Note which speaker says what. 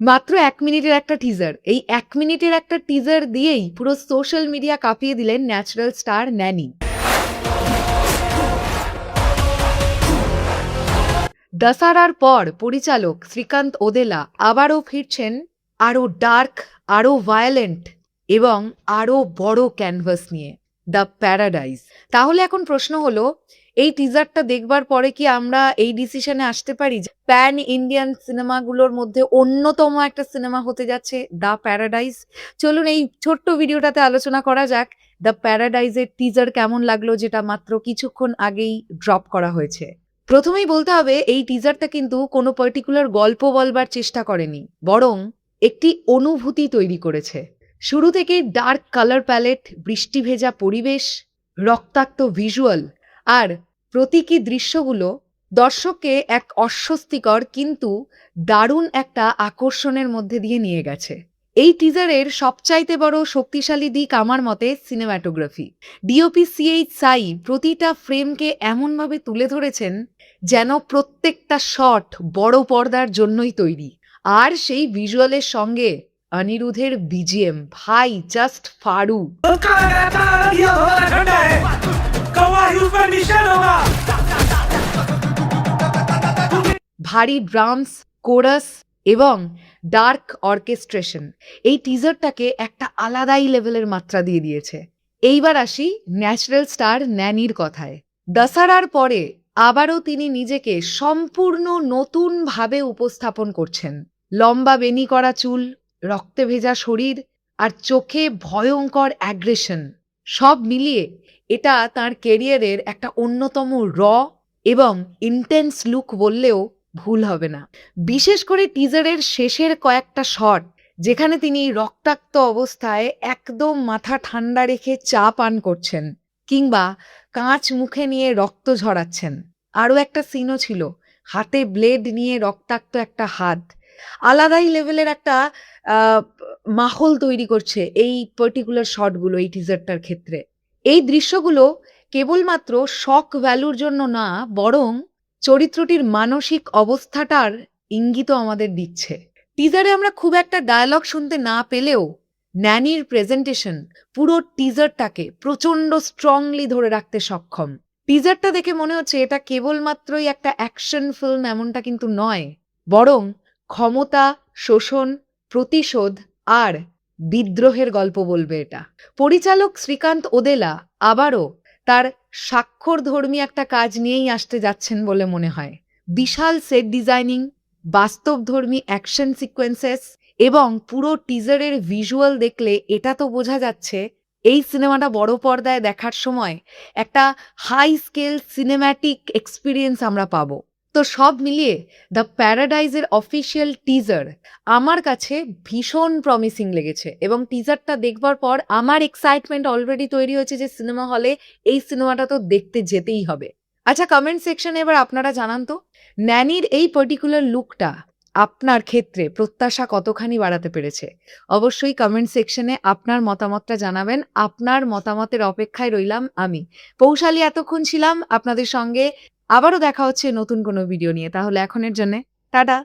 Speaker 1: মাত্র ১ মিনিটের একটা টিজার। এই ১ মিনিটের একটা টিজার দিয়েই পুরো সোশ্যাল মিডিয়া কাঁপিয়ে দিলেন ন্যাচারাল স্টার ন্যানি। দশারার পর পরিচালক শ্রীকান্ত ওদেলা আবারও ফিরছেন আরও ডার্ক, আরও ভায়োলেন্ট এবং আরও বড় ক্যানভাস নিয়ে, দ্য প্যারাডাইজ। তাহলে এখন প্রশ্ন হলো, এই টিজারটা দেখবার পরে কি আমরা এই ডিসিশনে আসতে পারি যে প্যান ইন্ডিয়ান সিনেমাগুলোর মধ্যে অন্যতম একটা সিনেমা হতে যাচ্ছে দ্য প্যারাডাইজ? চলুন এই ছোট্ট ভিডিওটাতে আলোচনা করা যাক দ্য প্যারাডাইজের টিজার কেমন লাগলো, যেটা মাত্র কিছুক্ষণ আগেই ড্রপ করা হয়েছে। প্রথমেই বলতে হবে, এই টিজারটা কিন্তু কোনো পার্টিকুলার গল্প বলবার চেষ্টা করেনি, বরং একটি অনুভূতি তৈরি করেছে। শুরু থেকেই ডার্ক কালার প্যালেট, বৃষ্টি ভেজা পরিবেশ, রক্তাক্ত ভিজুয়াল আর প্রতীকী দৃশ্যগুলো দর্শককে এক অস্বস্তিকর কিন্তু দারুণ একটা আকর্ষণের মধ্যে দিয়ে নিয়ে গেছে। এই টিজারের সবচাইতে বড় শক্তিশালী দিক আমার মতে সিনেম্যাটোগ্রাফি। ডিওপি সিএইচ সাই প্রতিটা ফ্রেমকে এমনভাবে তুলে ধরেছেন যেন প্রত্যেকটা শট বড় পর্দার জন্যই তৈরি। আর সেই ভিজুয়ালের সঙ্গে অনিরুদ্ধের বিজিএম, ভাই জাস্ট ফাড়ু। ভারী ড্রামস, কোরাস এবং ডার্ক অর্কেস্ট্রেশন এই টিজারটাকে একটা আলাদাই লেভেলের মাত্রা দিয়ে দিয়েছে। এইবার আসি ন্যাচারাল স্টার ন্যানির কথায়। দশারার পরে আবারও তিনি নিজেকে সম্পূর্ণ নতুনভাবে উপস্থাপন করছেন। লম্বা বেনি করা চুল, রক্তে ভেজা শরীর আর চোখে ভয়ঙ্কর অ্যাগ্রেশন, সব মিলিয়ে এটা তার কেরিয়ারের একটা অন্যতম র এবং ইন্টেন্স লুক বললেও ভুল হবে না। বিশেষ করে টিজারের শেষের কয়েকটা শট, যেখানে তিনি রক্তাক্ত অবস্থায় একদম মাথা ঠান্ডা রেখে চা পান করছেন কিংবা কাঁচ মুখে নিয়ে রক্ত ঝরাচ্ছেন। আরও একটা সিনও ছিল, হাতে ব্লেড নিয়ে রক্তাক্ত একটা হাত। আলাদাই লেভেলের একটা মাহল তৈরি করছে এই পার্টিকুলার শটগুলো এই টিজারটার ক্ষেত্রে। এই দৃশ্যগুলো কেবলমাত্র শক ভ্যালুর জন্য না, বরং চরিত্রটির মানসিক অবস্থাটার ইঙ্গিতও আমাদের দিচ্ছে। টিজারে আমরা খুব একটা ডায়ালগ শুনতে না পেলেও ন্যানির প্রেজেন্টেশন পুরো টিজারটাকে প্রচণ্ড স্ট্রংলি ধরে রাখতে সক্ষম। টিজারটা দেখে মনে হচ্ছে এটা কেবলমাত্রই একটা অ্যাকশন ফিল্ম, এমনটা কিন্তু নয়, বরং ক্ষমতা, শোষণ, প্রতিশোধ আর বিদ্রোহের গল্প বলবে এটা। পরিচালক শ্রীকান্ত ওদেলা আবারও তার স্বাক্ষরধর্মী একটা কাজ নিয়েই আসতে যাচ্ছেন বলে মনে হয়। বিশাল সেট ডিজাইনিং, বাস্তবধর্মী অ্যাকশন সিকোয়েন্সেস এবং পুরো টিজারের ভিজুয়াল দেখলে এটা তো বোঝা যাচ্ছে এই সিনেমাটা বড় পর্দায় দেখার সময় একটা হাই স্কেল সিনেম্যাটিক এক্সপিরিয়েন্স আমরা পাবো। তো সব মিলিয়ে দ্য প্যারাডাইজের অফিসিয়াল টিজার আমার কাছে ভীষণ প্রমিসিং লেগেছে এবং টিজারটা দেখবার পর আমার এক্সাইটমেন্ট অলরেডি তৈরি হয়েছে যে সিনেমা হলে এই সিনেমাটা তো দেখতে যেতেই হবে। আচ্ছা, কমেন্ট সেকশনে এবার আপনারা জানান তো, ন্যানির এই পার্টিকুলার লুকটা আপনার ক্ষেত্রে প্রত্যাশা কতখানি বাড়াতে পেরেছে? অবশ্যই কমেন্ট সেকশনে আপনার মতামতটা জানাবেন। আপনার মতামতের অপেক্ষায় রইলাম আমি। পৌশালী এতক্ষণ ছিলাম আপনাদের সঙ্গে। আবারও দেখা হচ্ছে নতুন কোনো ভিডিও নিয়ে। তাহলে এখনের জন্যে টাটা।